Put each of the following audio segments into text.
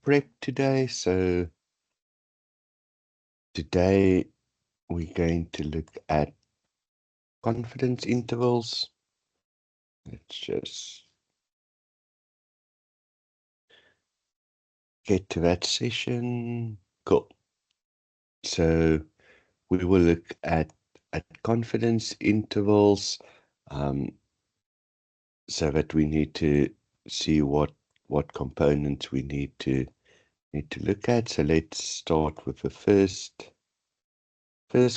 prep today. So today we're going to look at confidence intervals. Let's just get to that session. Cool. So we will look at confidence intervals, so that we need to see what components we need to look at. So let's start with the first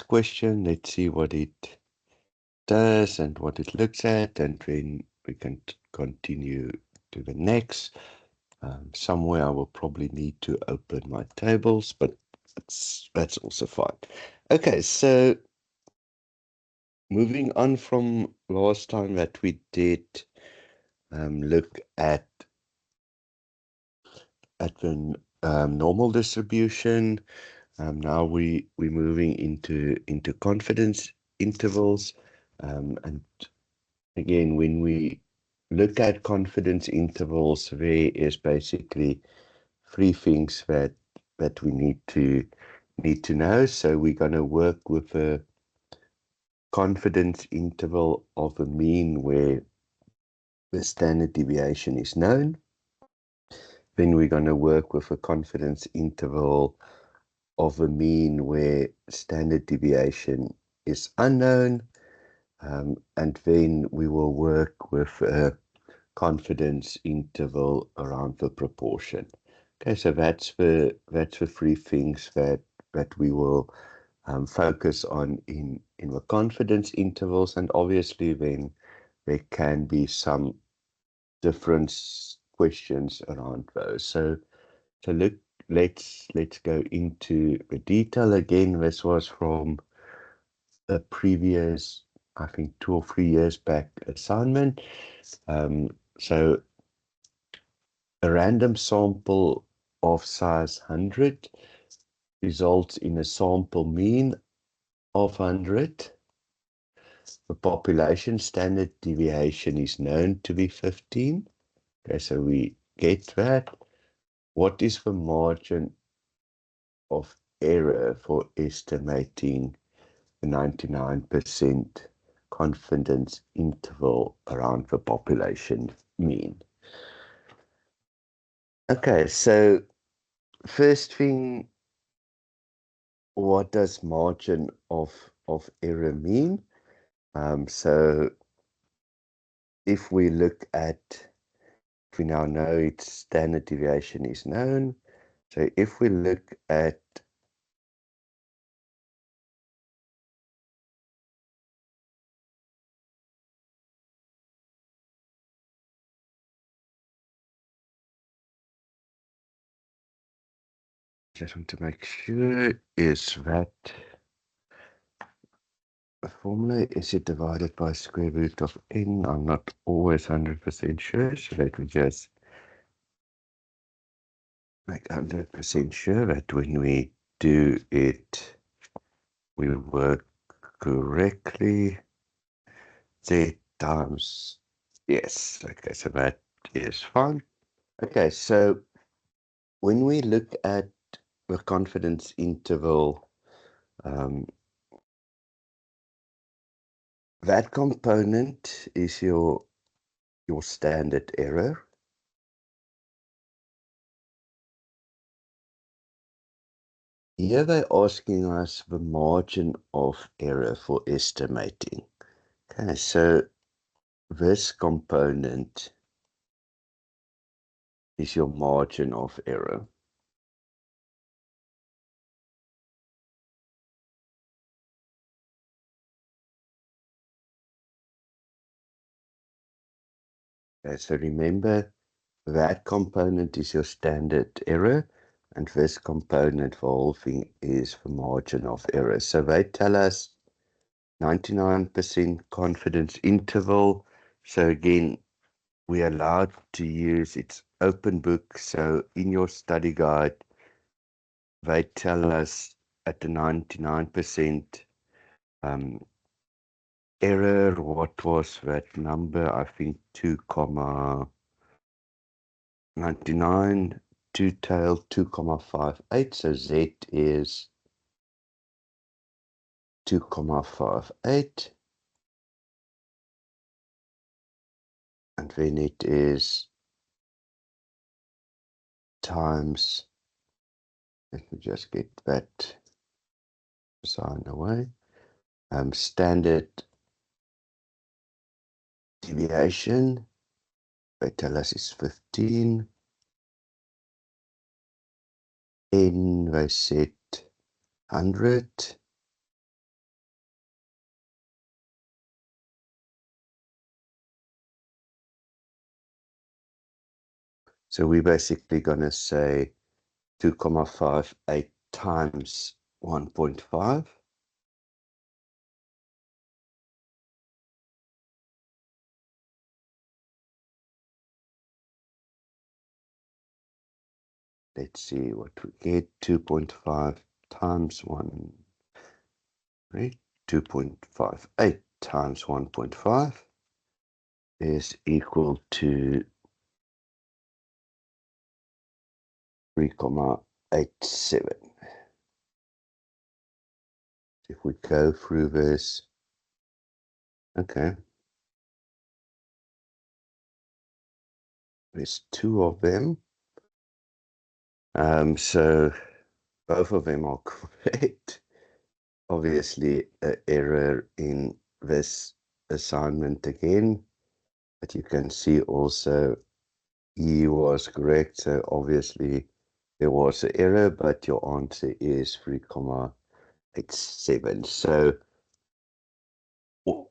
question. Let's see what it does and what it looks at, and then we can continue to the next. Somewhere I will probably need to open my tables, but that's also fine. Okay, so moving on from last time that we did look at the normal distribution. Now we're moving into confidence intervals, and again, when we look at confidence intervals, there is basically three things that we need to know. So we're going to work with a confidence interval of a mean where the standard deviation is known. Then we're going to work with a confidence interval of a mean where standard deviation is unknown. And then we will work with a confidence interval around the proportion. Okay, so that's the three things that we will focus on in the confidence intervals, and obviously then there can be some different questions around those. So let's go into the detail again. This was from a previous, I think 2 or 3 years back assignment. So a random sample of size 100 results in a sample mean of 100. The population standard deviation is known to be 15. Okay, so we get that. What is the margin of error for estimating the 99% confidence interval around the population mean? Okay, so first thing, what does margin of error mean? So if we look at, we now know its standard deviation is known. So if we look at just want to make sure, is that the formula, is it divided by square root of n? I'm not always 100% sure, so let me just make 100% sure that when we do it, we work correctly. Z times, yes, okay, so that is fine. Okay, so when we look at the confidence interval, that component is your standard error. Here they're asking us the margin of error for estimating. Okay, so this component is your margin of error. Okay, so remember, that component is your standard error, and this component for whole thing is the margin of error. So they tell us 99% confidence interval. So again, we're allowed to use, it's open book. So in your study guide, they tell us at the 99% error, what was that number? I think 2,99 two-tailed 2,58, so Z is 2,58, and then it is times, let me just get that sign away, standard deviation, they tell us is 15, N they set 100, so we're basically going to say 2,58 times 1.5. Let's see what we get. 2.5 times 1, right? 2.58 times 1.5 is equal to 3,87. If we go through this, okay, there's two of them. So both of them are correct. Obviously, an error in this assignment again, but you can see also E was correct. So obviously there was an error, but your answer is 3,87. So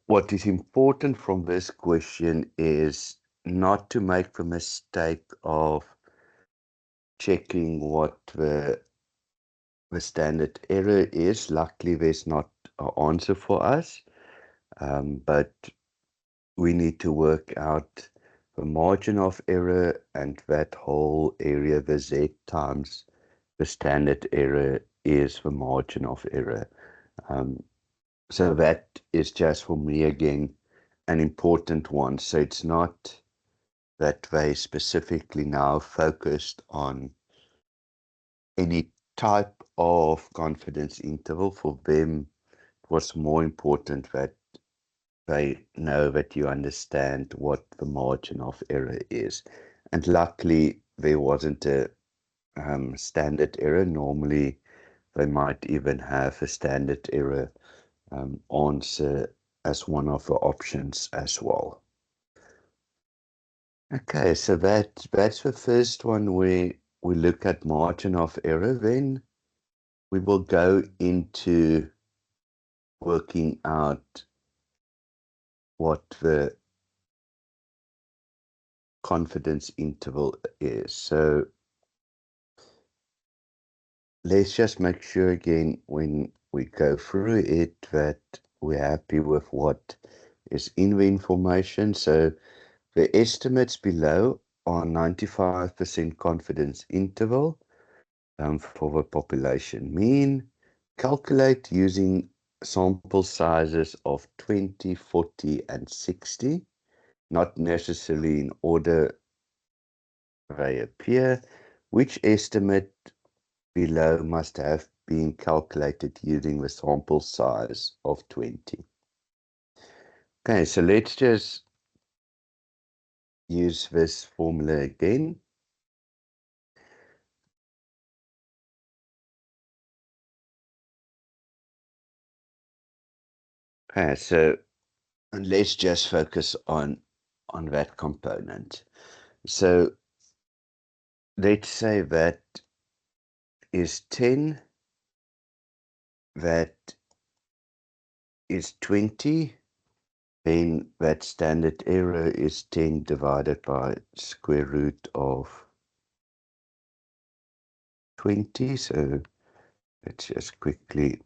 what is important from this question is not to make the mistake of checking what the standard error is. Luckily, there's not an answer for us, but we need to work out the margin of error and that whole area, the Z times the standard error is the margin of error. So that is just for me again an important one. So it's not that they specifically now focused on any type of confidence interval. For them, it was more important that they know that you understand what the margin of error is. And luckily, there wasn't a standard error. Normally, they might even have a standard error answer as one of the options as well. Okay, so that's the first one where we look at margin of error. Then we will go into working out what the confidence interval is. So let's just make sure again when we go through it that we're happy with what is in the information. So the estimates below are 95% confidence interval for the population mean. Calculate using sample sizes of 20, 40, and 60, not necessarily in order they appear. Which estimate below must have been calculated using the sample size of 20. Okay, so let's just use this formula again. Okay, so and let's just focus on that component. So let's say that is 10, that is 20, then that standard error is 10 divided by square root of 20. So let's just quickly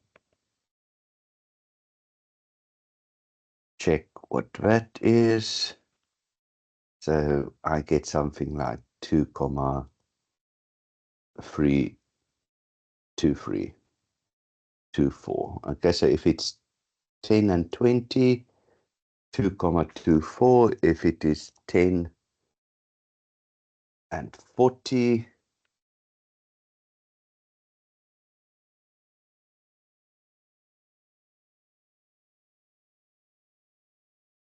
check what that is. So I get something like 2,32324. Okay, so if it's 10 and 20, 2,24. If it is 10 and 40,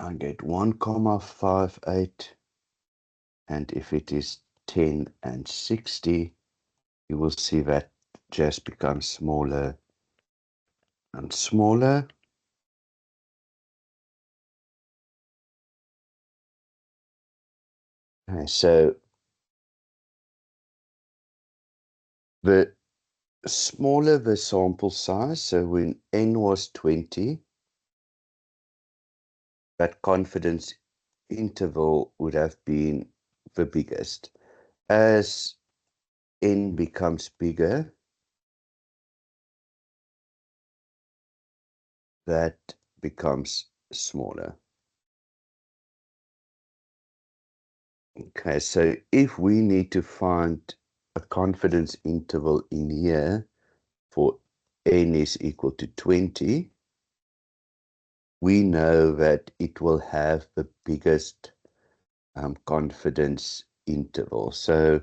I get 1,58, and if it is 10 and 60, you will see that just becomes smaller and smaller. Okay, so the smaller the sample size, so when n was 20, that confidence interval would have been the biggest. As n becomes bigger, that becomes smaller. Okay, so if we need to find a confidence interval in here for n is equal to 20, we know that it will have the biggest confidence interval. So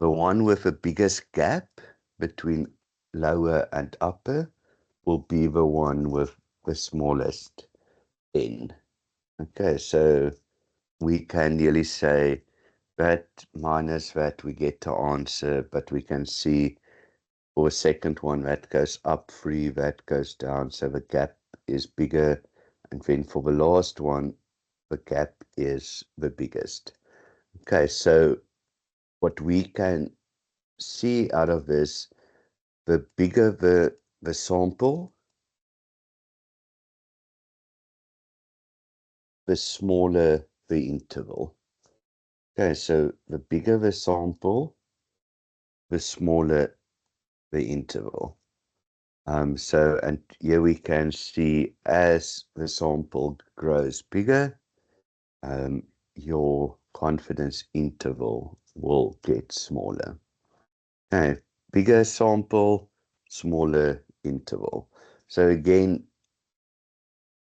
the one with the biggest gap between lower and upper will be the one with the smallest n. Okay, so we can nearly say that minus that we get the answer, but we can see for a second one that goes up 3, that goes down, so the gap is bigger, and then for the last one, the gap is the biggest. Okay, so what we can see out of this, the bigger the sample, the smaller the interval. Okay, so the bigger the sample, the smaller the interval. So, and here we can see as the sample grows bigger, your confidence interval will get smaller. Okay, bigger sample, smaller interval. So again,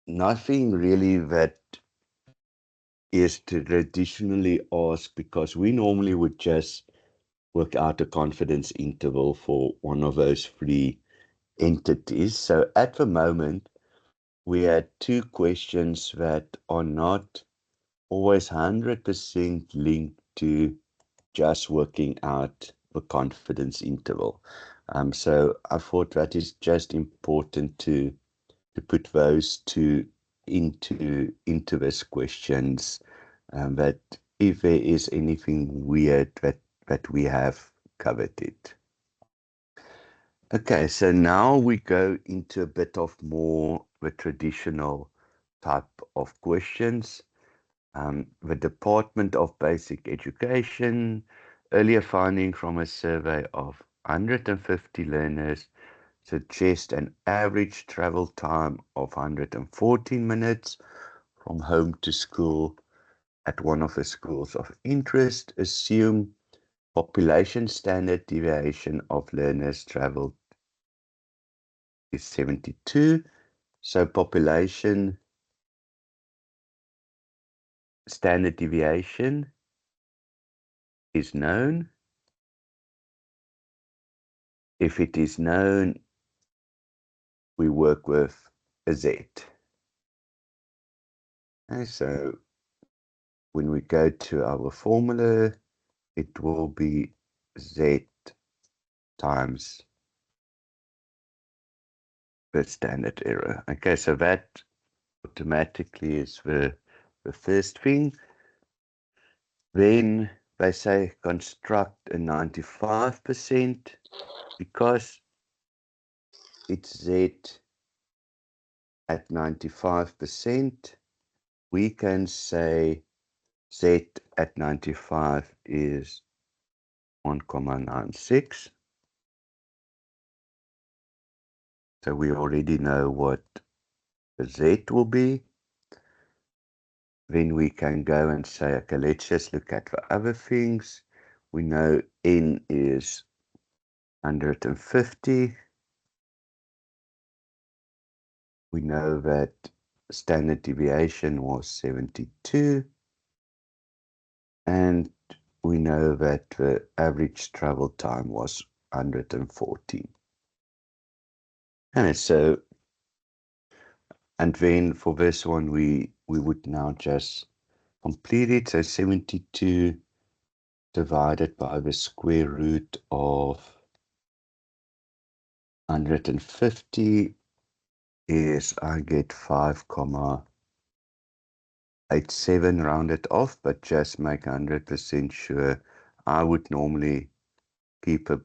nothing really that is traditionally asked, because we normally would just work out a confidence interval for one of those three entities. So at the moment, we had two questions that are not always 100% linked to just working out the confidence interval. So I thought that is just important to put those two into this questions, that if there is anything weird, that we have covered it. Okay, so now we go into a bit of more the traditional type of questions. The Department of Basic Education, earlier finding from a survey of 150 learners, suggest an average travel time of 114 minutes from home to school at one of the schools of interest. Assume population standard deviation of learners traveled is 72. So population standard deviation is known. If it is known, we work with a Z. Okay, so when we go to our formula, it will be Z times the standard error. Okay, so that automatically is the first thing. Then they say construct a 95%, because it's Z at 95%, we can say Z at 95 is 1,96. So we already know what the Z will be. Then we can go and say, okay, let's just look at the other things. We know N is 150. We know that standard deviation was 72. And we know that the average travel time was 114. And so, and then for this one, we we would now just complete it. So 72 divided by the square root of 150 is I get 5,87 rounded off, but just make 100% sure. I would normally keep a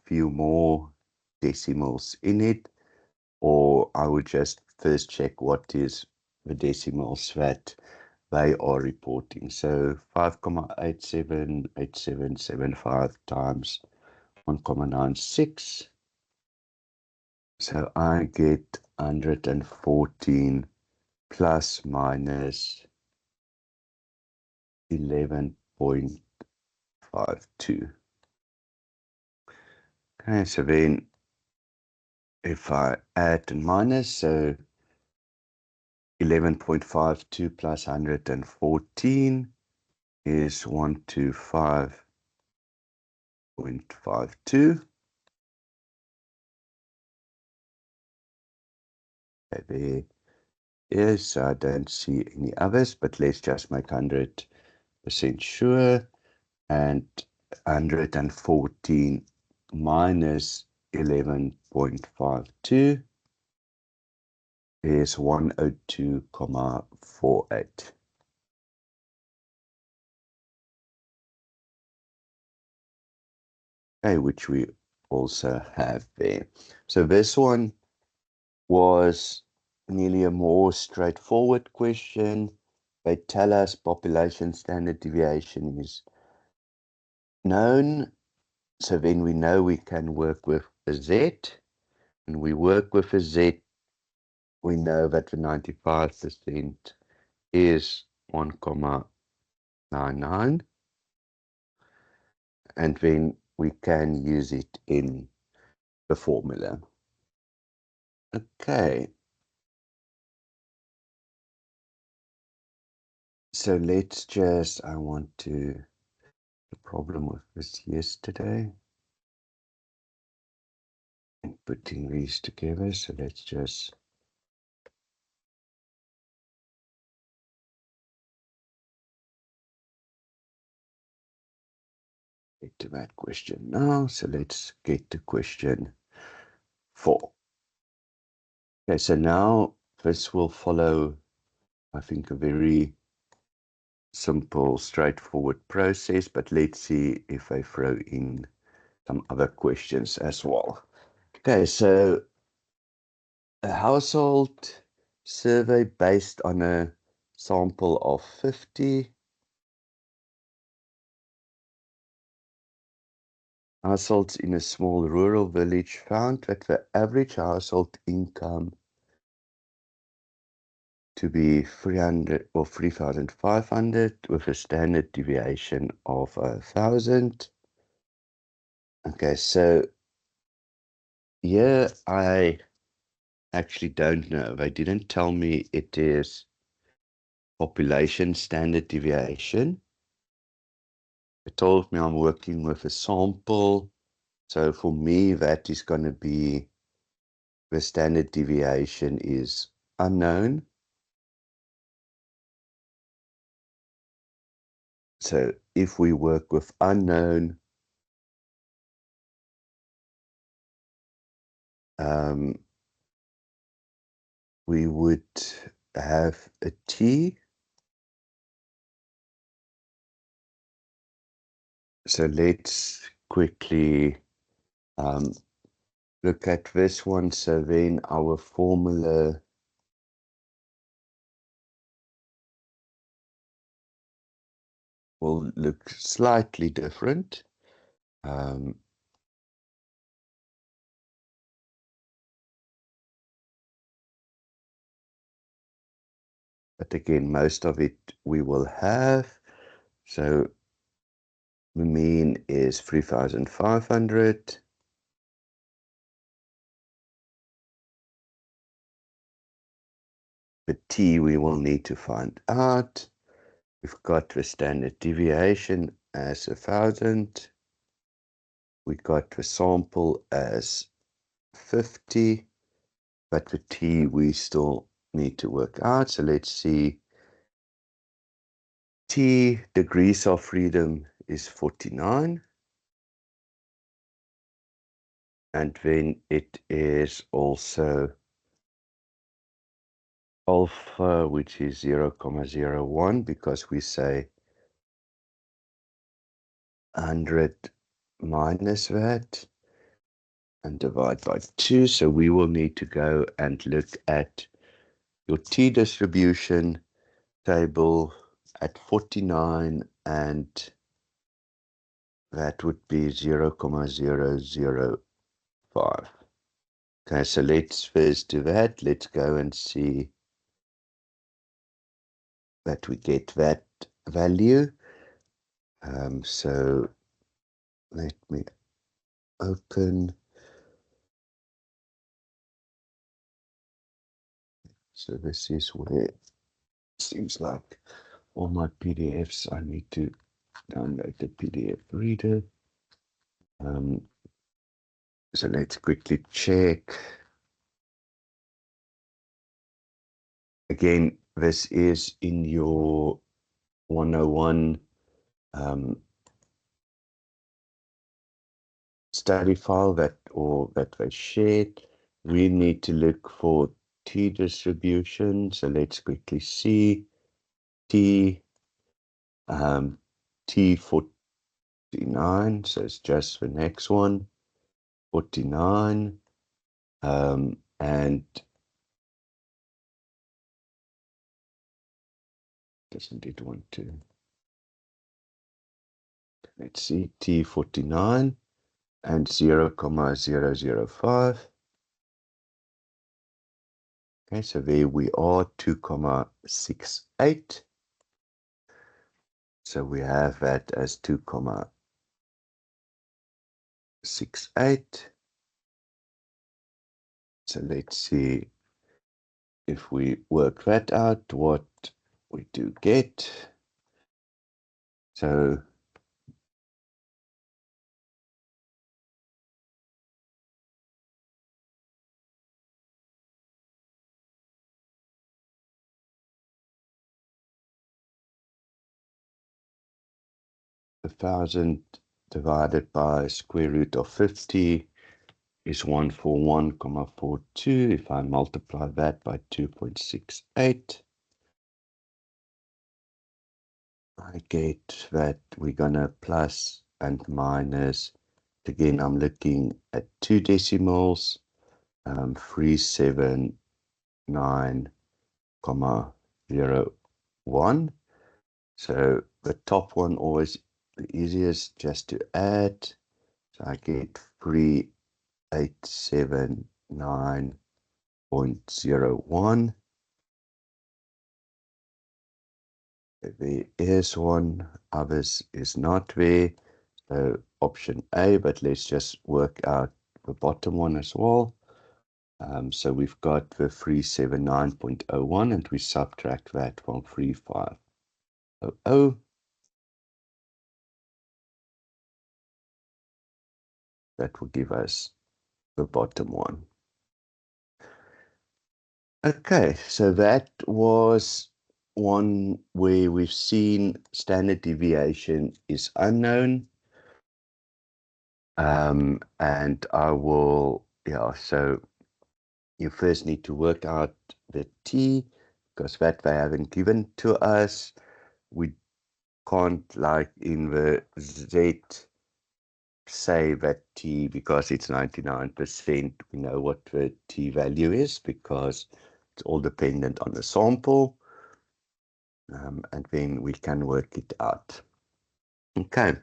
few more decimals in it, or I would just first check what is the decimals that they are reporting. So 5,878775 times 1,96. So I get 114 plus minus 11.52. Okay, so then if I add and minus, so 11.52 plus 114 is 125.52. Okay, there is, I don't see any others, but let's just make 100% sure. And 114 minus 11.52 is 102.48. Okay, which we also have there. So this one was nearly a more straightforward question. They tell us population standard deviation is known. So then we know we can work with a Z. And we work with a Z, we know that the 95% is 1,99, and then we can use it in the formula. Okay. So let's just, I want to, the problem with this yesterday, and putting these together. So let's just get to that question now. So let's get to question 4. Okay, so now this will follow, I think, a very simple, straightforward process, but let's see if I throw in some other questions as well. Okay, so a household survey based on a sample of 50 households in a small rural village found that the average household income to be 300 or 3,500 with a standard deviation of 1,000. Okay, so here I actually don't know. They didn't tell me it is population standard deviation. They told me I'm working with a sample. So for me, that is going to be the standard deviation is unknown. So if we work with unknown, we would have a T. So let's quickly look at this one. So then our formula will look slightly different. But again, most of it we will have. So the mean is 3,500. The T we will need to find out. We've got the standard deviation as 1,000. We got the sample as 50, but the T we still need to work out. So let's see T degrees of freedom is 49. And then it is also alpha, which is 0.01, because we say 100 minus that and divide by 2. So we will need to go and look at your T distribution table at 49, and that would be 0.005. Okay, so let's first do that. Let's go and see that we get that value. So let me open. So this is where it seems like all my PDFs, I need to download the PDF reader. So let's quickly check. Again, this is in your 101 study file that they shared. We need to look for T distribution. So let's quickly see T T49. So it's just the next one, 49. And doesn't it want to? Let's see, T49 and 0.005. Okay, so there we are, 2.68. So we have that as 2.68. So let's see if we work that out, what we do get. So a 1,000 divided by square root of 50 is 141.42. If I multiply that by 2.68, I get that we're gonna plus and minus. Again, I'm looking at 2 decimals, 379.01. So the top one always the easiest, just to add. So I get 3879.01. There is one, others is not there. So option A, but let's just work out the bottom one as well. So we've got the 379.01, and we subtract that from 3500. That will give us the bottom one. Okay, so that was one where we've seen standard deviation is unknown. And I will, so you first need to work out the T, because that they haven't given to us. We can't, like in the Z, say that T, because it's 99%, we know what the T value is, because it's all dependent on the sample. And then we can work it out. Okay.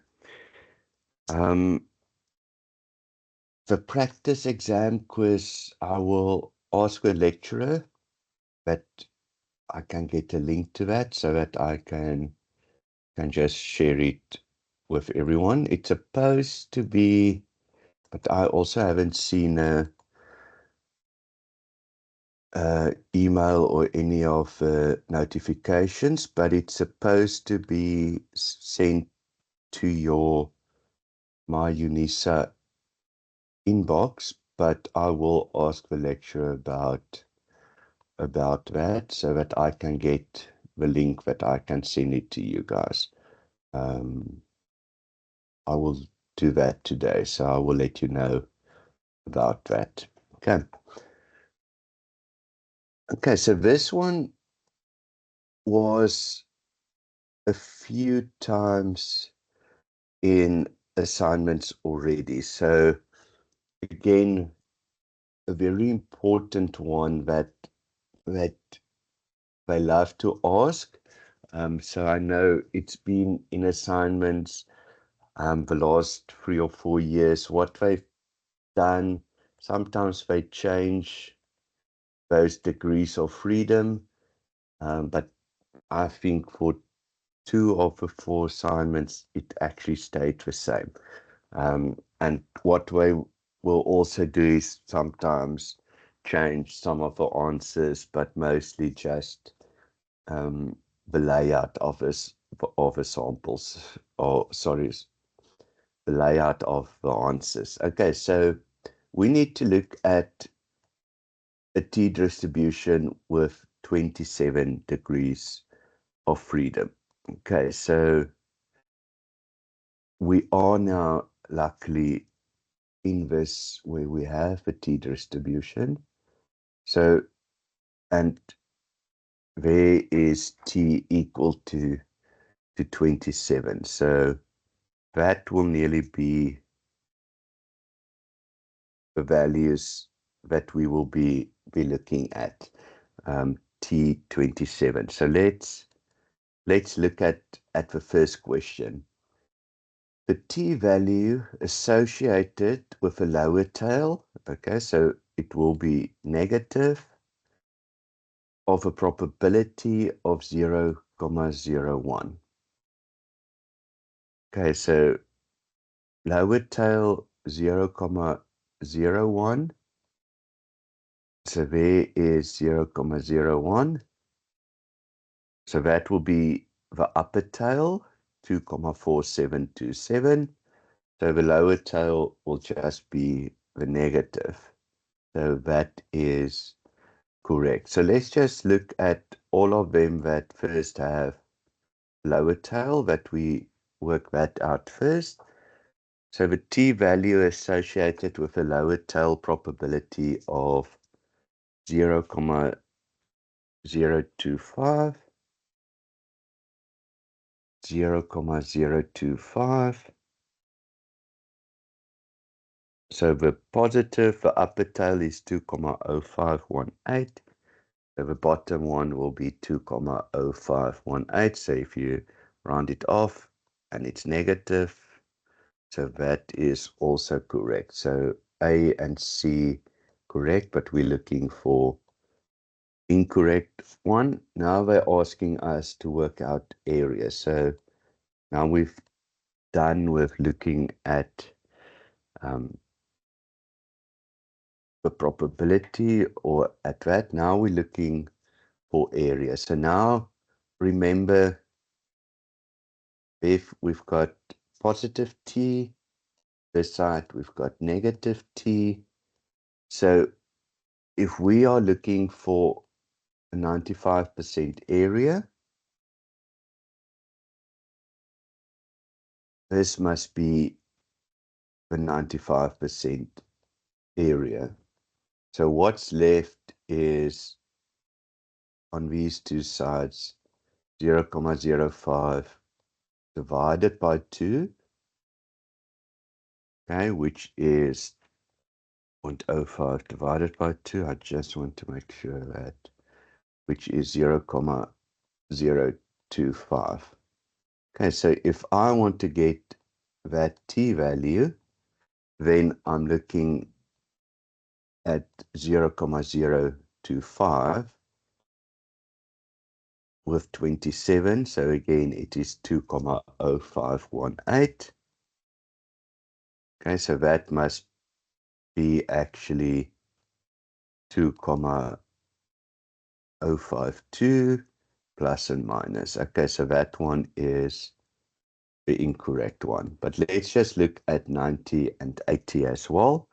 The practice exam quiz, I will ask the lecturer that I can get a link to that so that I can just share it with everyone. It's supposed to be, but I also haven't seen a email or any of the notifications, but it's supposed to be sent to your My UNISA inbox, but I will ask the lecturer about that so that I can get the link that I can send it to you guys. I will do that today, so I will let you know about that. Okay. Okay, so this one was a few times in assignments already. So again, a very important one that they love to ask. So I know it's been in assignments the last 3 or 4 years. What they've done, sometimes they change those degrees of freedom, but I think for 2 of the 4 assignments, it actually stayed the same. And what we will also do is sometimes change some of the answers, but mostly just the layout of the samples, or sorry, the layout of the answers. Okay, so we need to look at a t distribution with 27 degrees of freedom. Okay, so we are now luckily in this where we have a t distribution. So, and there is t equal to 27. So that will nearly be the values that we will be looking at, T27. So let's look at the first question. The T value associated with a lower tail, okay, so it will be negative, of a probability of 0.01. Okay, so lower tail 0.01. So there is 0.01. So that will be the upper tail, 2.4727. So the lower tail will just be the negative. So that is correct. So let's just look at all of them that first have lower tail, that we work that out first. So the t value associated with a lower tail probability of 0.025, 0.025. So the positive, the upper tail is 2.0518. So the bottom one will be 2.0518. So if you round it off and it's negative, so that is also correct. So A and C correct, but we're looking for incorrect one. Now they're asking us to work out area. So now we've done with looking at the probability or at that. Now we're looking for area. So now remember, if we've got positive t, this side we've got negative t. So if we are looking for a 95% area, this must be the 95% area. So what's left is, on these two sides, 0.05 divided by 2, okay, which is 0.05 divided by 2. I just want to make sure that, which is 0.025. Okay, so if I want to get that t value, then I'm looking at 0.025 with 27. So again, it is 2.0518. Okay, so that must be actually 2.052 plus and minus. Okay, so that one is the incorrect one. But let's just look at 90 and 80 as well.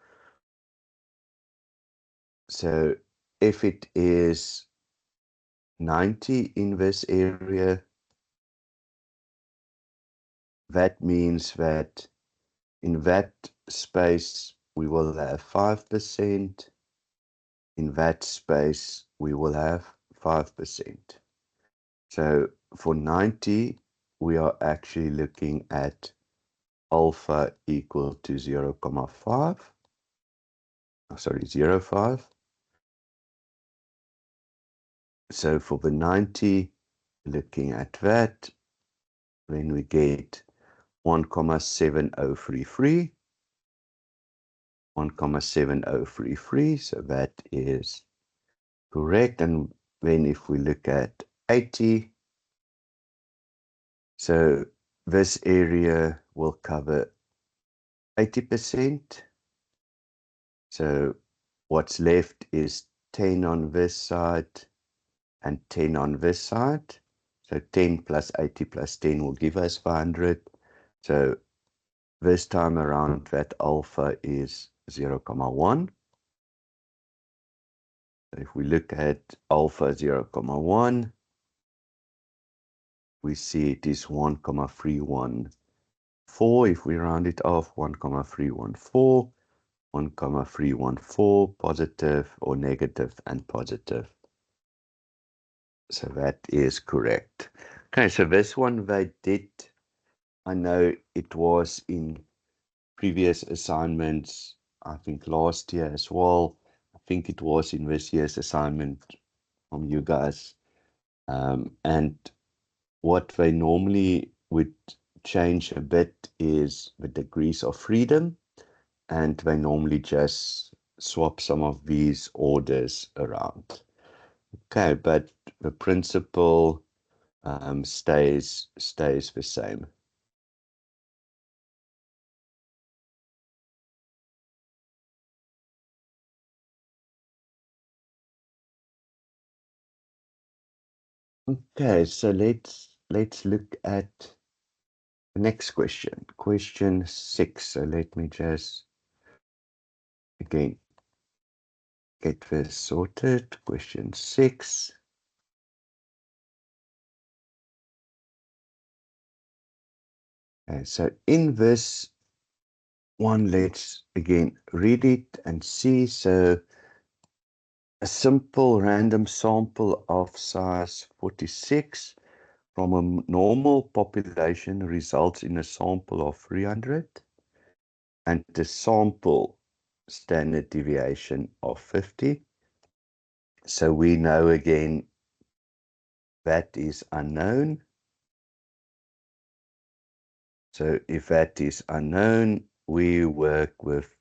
So if it is 90 in this area, that means that in that space we will have 5%. In that space we will have 5%. So for 90, we are actually looking at alpha equal to 0.5. Oh, sorry, 0.5. So for the 90, looking at that, then we get 1.7033. 1.7033, so that is correct. And then if we look at 80, so this area will cover 80%. So what's left is 10 on this side and 10 on this side. So 10 plus 80 plus 10 will give us 400. So this time around, that alpha is 0.1. If we look at alpha 0.1, we see it is 1.314. If we round it off, 1.314, 1.314, positive or negative and positive. So that is correct. Okay, so this one they did, I know it was in previous assignments, I think last year as well. I think it was in this year's assignment from you guys. And what they normally would change a bit is the degrees of freedom, and they normally just swap some of these orders around. Okay, but the principle stays the same. Okay, so let's look at the next question. Question 6. So let me just again get this sorted. Question 6. Okay, so in this one, let's again read it and see. So a simple random sample of size 46 from a normal population results in a sample of 300 and the sample standard deviation of 50. So we know again that is unknown. So if that is unknown, we work with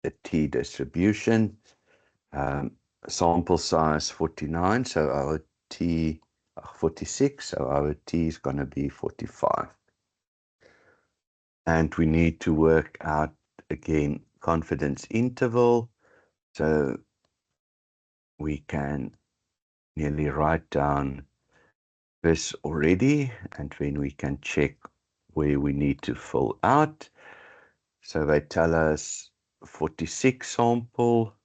the t distribution. Sample size 49, so our t 46, so our t is going to be 45. And we need to work out again confidence interval, so we can nearly write down this already, and then we can check where we need to fill out. So they tell us 46 sample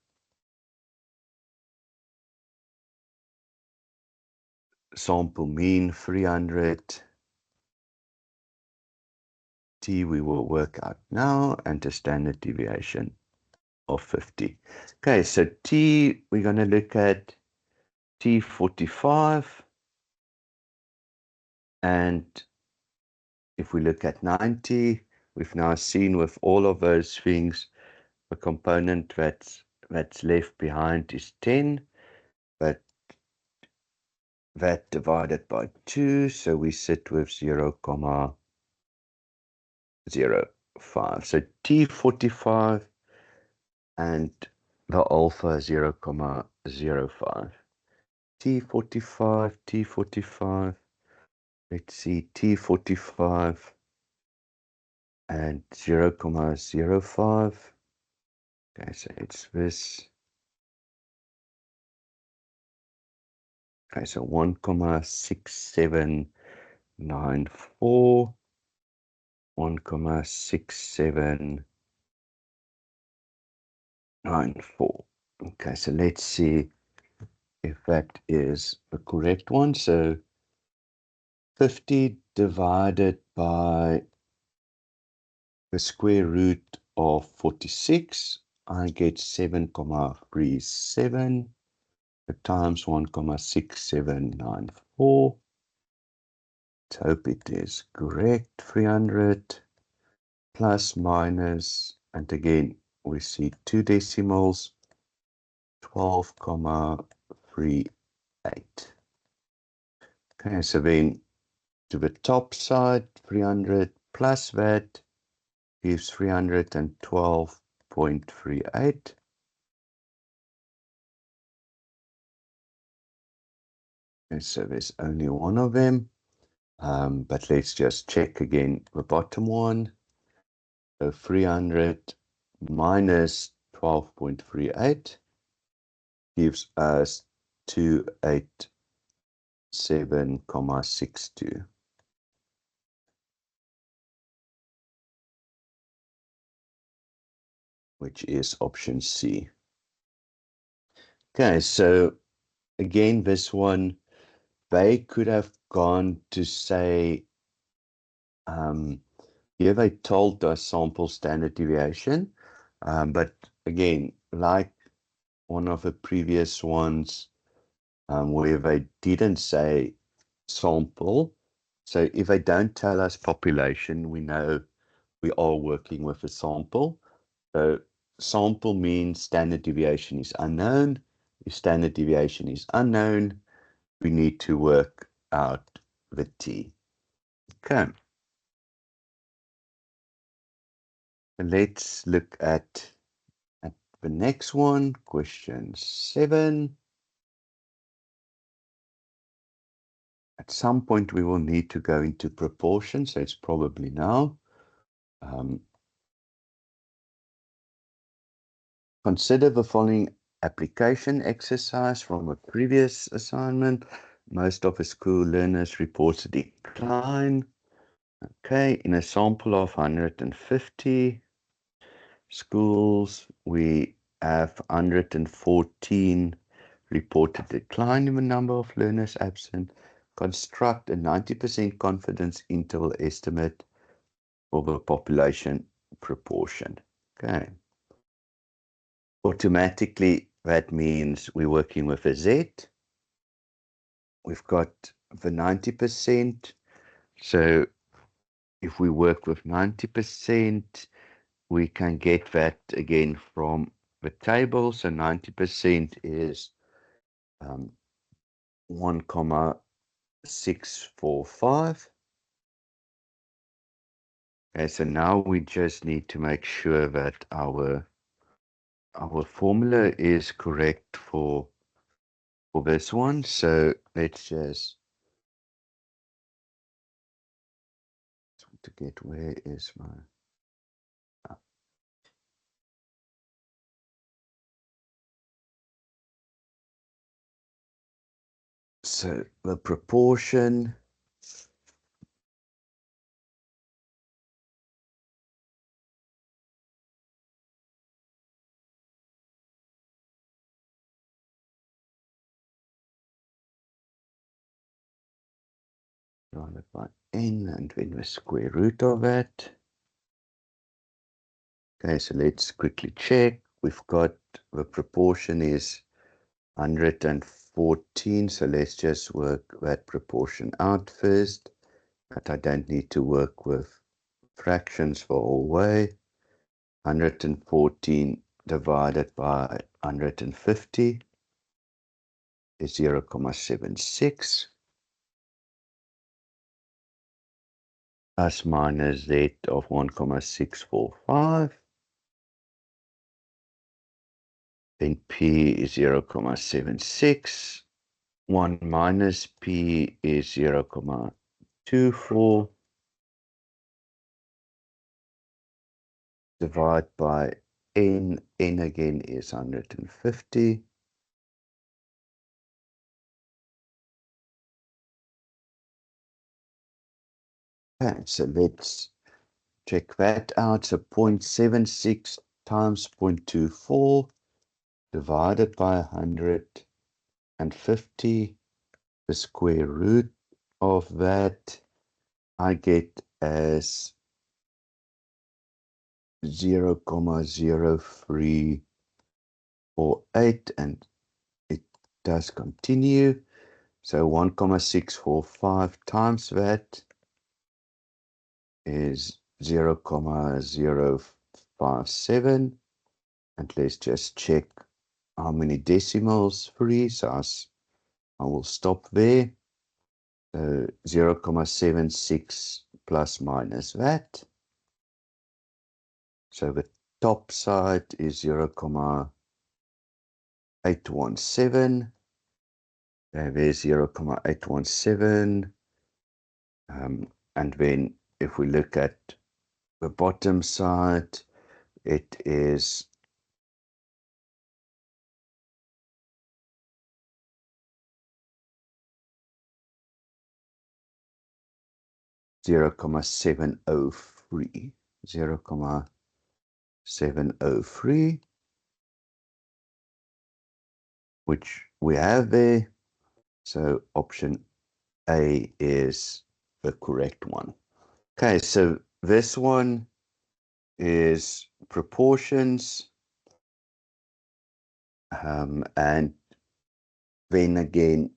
mean 300, t we will work out now, and a standard deviation of 50. Okay, so t, we're going to look at T45, and if we look at 90, we've now seen with all of those things, the component that's left behind is 10, but that divided by 2, so we sit with 0.05. So T45 and the alpha 0.05. T45, let's see, T45 and 0.05. Okay, so it's this. Okay, so 1.6794, 1.6794. Okay, so let's see if that is the correct one. So 50 divided by the square root of 46, I get 7,37 times 1,6794. Let's hope it is correct. 300 plus minus, and again, we see two decimals, 12,38. Okay, so then to the top side, 300 plus that gives 312.38. Okay, so there's only one of them. But let's just check again the bottom one. So 300 minus 12.38 gives us 287.62. Which is option C. Okay, so again, this one, they could have gone to say, here they told us sample standard deviation, but again, like one of the previous ones, where they didn't say sample, so if they don't tell us population, we know we are working with a sample. So sample means standard deviation is unknown. If standard deviation is unknown, we need to work out the t. Okay. And let's look at the next one, question 7. At some point, we will need to go into proportion, so it's probably now. Consider the following application exercise from a previous assignment. Most of the school learners reports a decline. Okay, in a sample of 150 schools, we have 114 reported decline in the number of learners absent. Construct a 90% confidence interval estimate for the population proportion. Okay. Automatically, that means we're working with a Z. We've got the 90%. So if we work with 90%, we can get that again from the table. So 90% is 1,645. Okay, so now we just need to make sure that our formula is correct for this one. So let's just to get, where is my so the proportion divided by n, and then the square root of it. Okay, so let's quickly check. We've got the proportion is 114, so let's just work that proportion out first. But I don't need to work with fractions for all way. 114 divided by 150 is 0.76. Plus minus z of 1,645. Then p is 0.76. 1 minus p is 0.24. Divide by n. N again is 150. Okay, so let's check that out. So 0.76 times 0.24 divided by 100 150. The square root of that I get as 0.0348, and it does continue. So 1,645 times that is 0,057. And let's just check how many decimals free. So I will stop there. So 0,76 plus minus that. So the top side is 0,817. There's 0,817. And then if we look at the bottom side, it is 0,703. 0,703, which we have there. So option A is the correct one. Okay, so this one is proportions, and then again,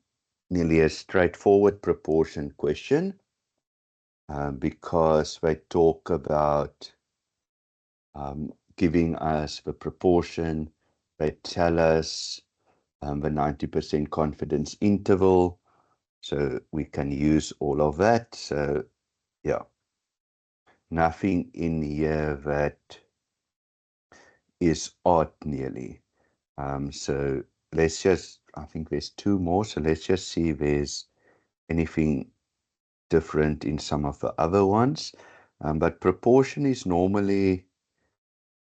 nearly a straightforward proportion question, because they talk about giving us the proportion. They tell us the 90% confidence interval, so we can use all of that. So yeah, nothing in here that is odd nearly. So let's just, I think there's two more, so let's just see if there's anything different in some of the other ones. But proportion is normally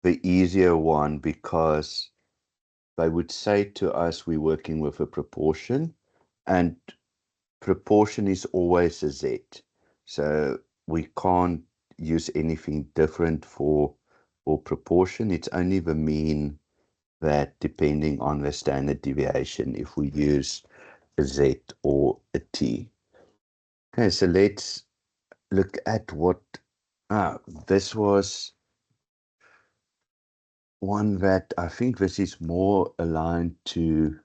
the easier one, because they would say to us we're working with a proportion, and proportion is always a Z. So we can't use anything different for proportion. It's only the mean that, depending on the standard deviation, if we use a Z or a T. Okay, so let's look at what, this was one that I think this is more aligned to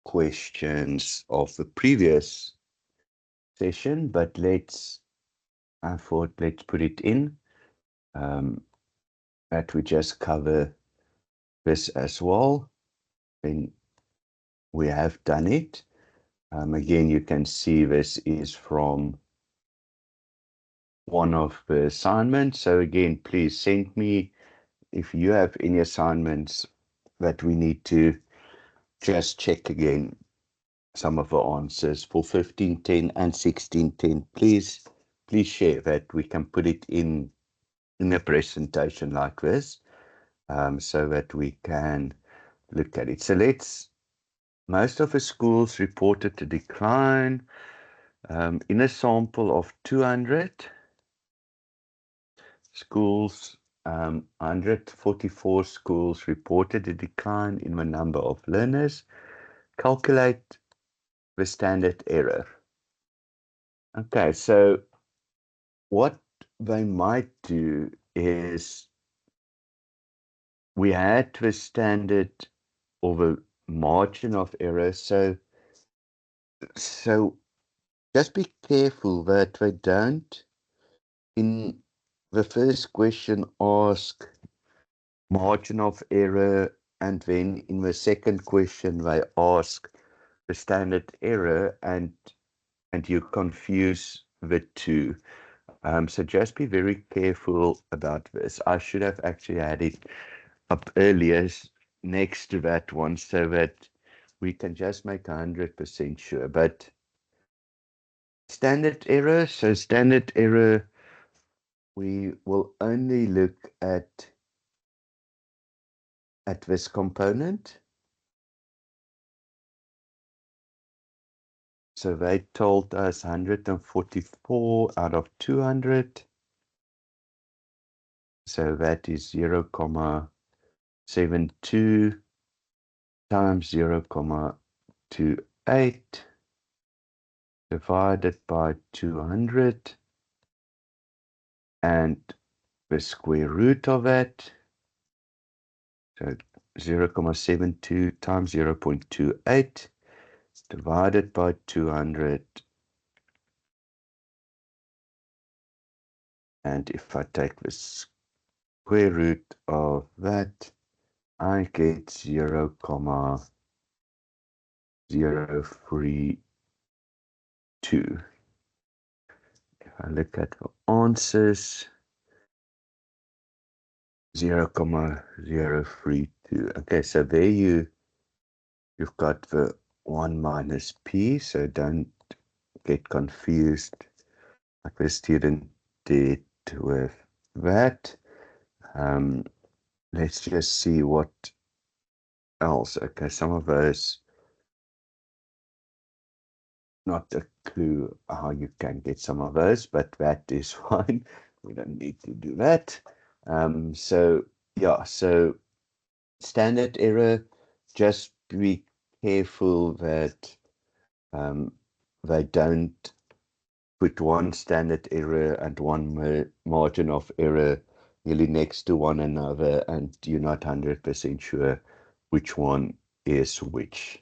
questions of the previous session, but I thought let's put it in, that we just cover this as well. Then we have done it. Again, you can see this is from one of the assignments. So again, please send me if you have any assignments that we need to just check again some of the answers for 1510 and 1610. Please share that. We can put it in a presentation like this, so that we can look at it. So most of the schools reported a decline. In a sample of 200 schools, 144 schools reported a decline in the number of learners. Calculate the standard error. Okay, so what they might do is, we had the standard or the margin of error. So just be careful that they don't, in the first question, ask margin of error, and then in the second question they ask the standard error, and you confuse the two. So just be very careful about this. I should have actually had it up earlier next to that one, so that we can just make 100% sure. But standard error, so standard error, we will only look at this component. So they told us 144 out of 200. So that is 0,72. times 0.28 divided by 200 and the square root of it. So 0.72 times 0.28 divided by 200. And if I take the square root of that, I get 0.032. If I look at the answers, 0.032. Okay, so there you've got the 1 minus p, so don't get confused like the student did with that. Let's just see what else. Okay, some of those, not a clue how you can get some of those, but that is fine. We don't need to do that. So yeah, so standard error, just be careful that they don't put one standard error and one margin of error nearly next to one another, and you're not 100% sure which one is which.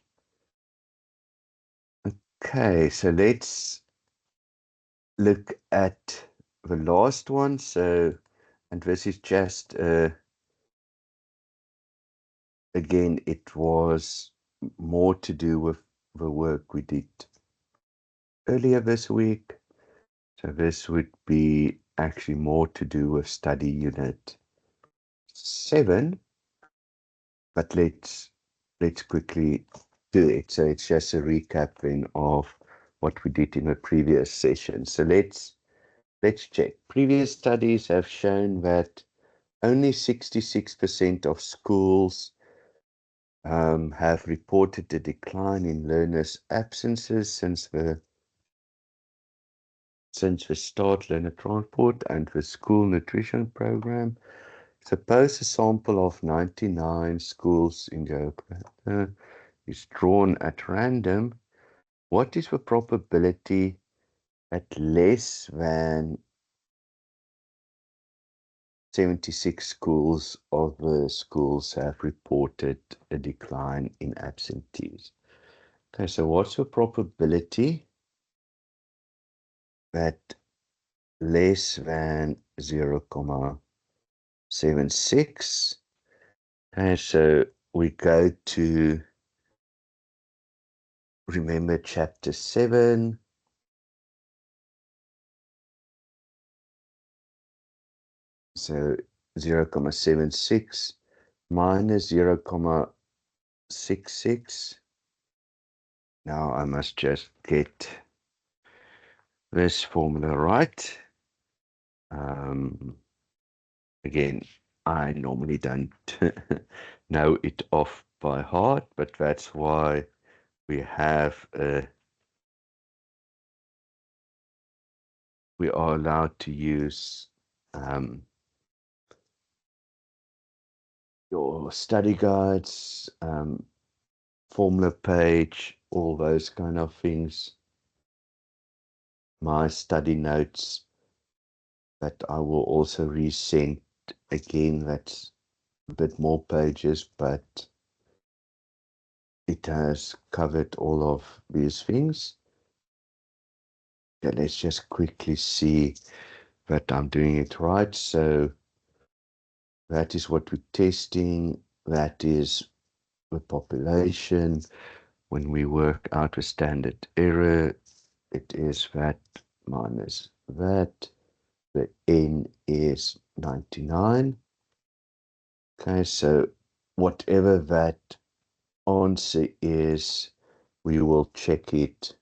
Okay, so let's look at the last one. So, and this is just, again, it was more to do with the work we did earlier this week. So this would be actually more to do with study unit 7, but let's quickly do it. So it's just a recap then of what we did in the previous session. So let's check. Previous studies have shown that only 66% of schools have reported a decline in learners' absences since the Start Learner Transport and the School Nutrition Program. Suppose a sample of 99 schools in Joburg is drawn at random. What is the probability that less than 76 schools of the schools have reported a decline in absentees? Okay, so what's the probability that less than 0.76? Okay, so we go to, remember, chapter 7. So 0.76 minus 0.66. Now I must just get this formula right. Again, I normally don't know it off by heart, but that's why we have we are allowed to use your study guides, formula page, all those kind of things. My study notes that I will also resend again. That's a bit more pages, but it has covered all of these things. Okay, let's just quickly see that I'm doing it right. So that is what we're testing. That is the population. When we work out a standard error, it is that minus that. The n is 99. Okay, so whatever that answer is, we will check it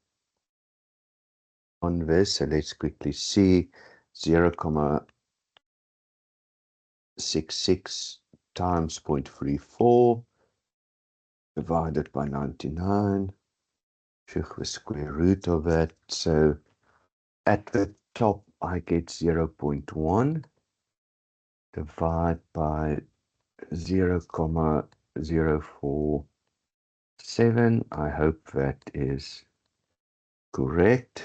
on this. So let's quickly see 0.66 times 0.34 divided by 99. Check the square root of that. So at the top, I get 0.1 divided by 0.04 7. I hope that is correct.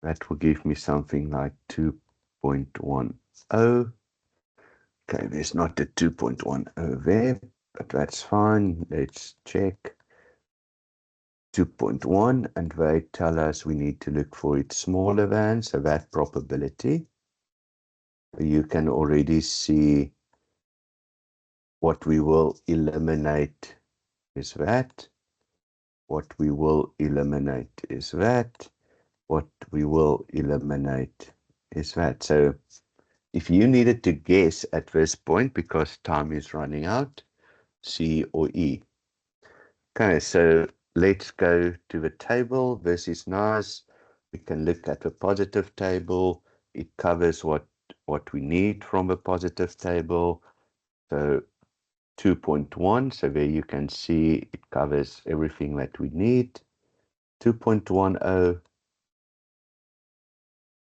That will give me something like 2.10. Okay, there's not a 2.10 there, but that's fine. Let's check 2.1, and they tell us we need to look for it smaller than, so that probability. You can already see what we will eliminate is that. What we will eliminate is that. What we will eliminate is that. So if you needed to guess at this point, because time is running out, C or E. Okay, so let's go to the table. This is nice. We can look at the positive table. It covers what we need from the positive table. So 2.1, so there you can see it covers everything that we need. 2.10,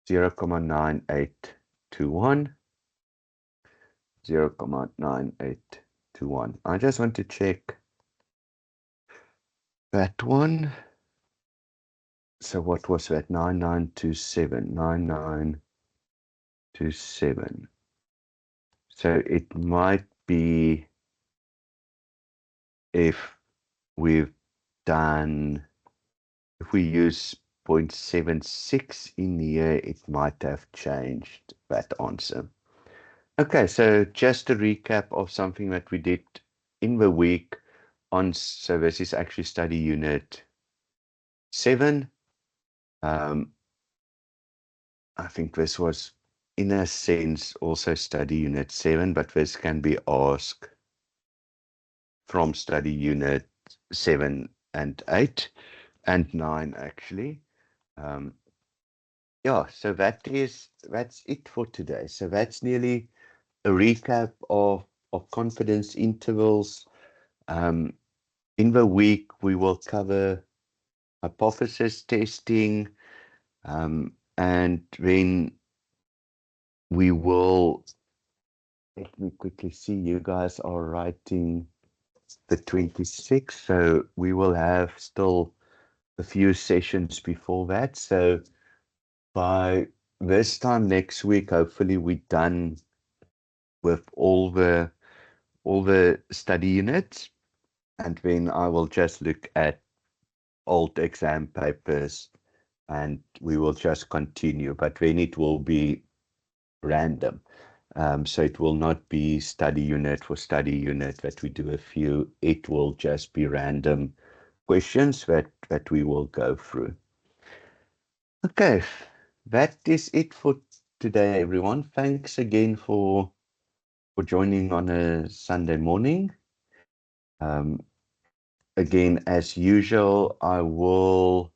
0.9821, 0.9821. I just want to check that one. So what was that? 9927, 9927. So it might be if we've done, if we use 0.76 in here, it might have changed that answer. Okay, so just a recap of something that we did in the week on, so this is actually study unit 7. I think this was, in a sense, also study unit 7, but this can be asked from study unit 7 and 8 and 9, actually. Yeah, so that's it for today. So that's nearly a recap of confidence intervals. In the week, we will cover hypothesis testing, and then we will, let me quickly see, you guys are writing the 26th, so we will have still a few sessions before that. So by this time next week, hopefully we're done with all the study units, and then I will just look at old exam papers and we will just continue, but then it will be random. So it will not be study unit for study unit that we do a few. It will just be random questions that we will go through. Okay, that is it for today, everyone. Thanks again for joining on a Sunday morning. Again, as usual, I will